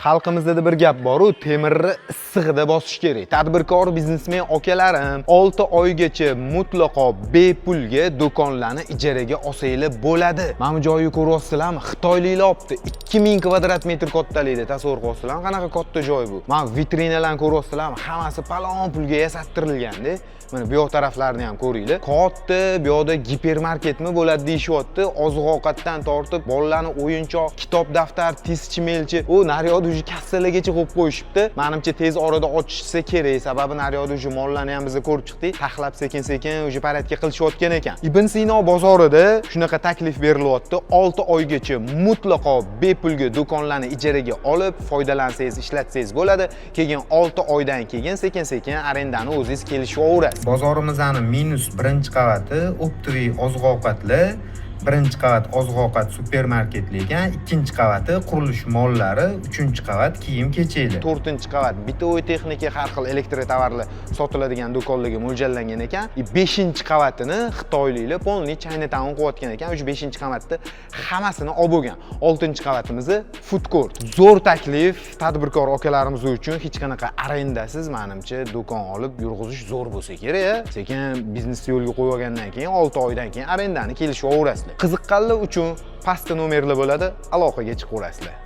Xalqimizda bir gap bor-ku, temirni issig'ida bosish kerak. Tadbirkor biznesmen akalarim 6 oygacha mutlaqo bepulga do'konlarni ijaraga olsanglar bo'ladi. Mana bu joyni ko'ryapsizlarmi? Xitoyliklar olibdi. 2000 kvadrat metr kattalikda. Tasavvur qilyapsizlarmi? Qanaqa katta joy bu? Mana vitrinalarni ko'ryapsizlarmi? Hammasi palon pulga yasattirilganda. Mana bu yoq taraflarini ham ko'ringlar. Katta bu yoqda gipermarketmi bo'ladi deyishyapti. Oziq-ovqatdan tortib, bolalarning o'yinchoq, kitob, daftar, tizchi, melchi, u naryoqda uji kassalargacha qo'yib qo'yishibdi. Menimcha tez orada ochishsa kerak. Sababi naryoqda uji mollarni ham biz ko'rib chiqdik. Taxlab sekin-sekin uji paradga qilishayotgan ekan. Ibn Sino bozorida shunaqa taklif berilyapti. 6 oygacha mutlaqo bepulga do'konlarni ijaraga olib, foydalansangiz, ishlatsangiz bo'ladi. Keyin 6 oydan keyin sekin-sekin arendani o'zingiz kelishaverasiz. Bozorimizning minus 1-qavati optiviy oziq-ovqatlar, 1-qavat oziq-ovqat supermarketlar ekan, 2-qavati qurilish mollari, 3-qavat kiyim-kechaklar, 4-qavat bitovoy texnika, har xil elektrotovarlar sotiladigan do'konlarga mo'ljallangan ekan. 5-qavatini xitoyliklar polniy Chinatown qo'yotgan ekan. O'sha 5-qavatda hammasini olib bo'lgan. 6-qavatimiz food court. Zo'r taklif tadbirkor akalarimiz uchun. Hech qanaqa arendasiz menimcha do'kon olib yurg'izish zo'r bo'lsa kerak. Sekin biznes yo'lga qo'yib olgandan keyin 6 oydan keyin arendani kelishaverasizlar. Qiziqqanlar uchun pastda nomerlar bo'ladi, aloqaga chiqaverasizlar.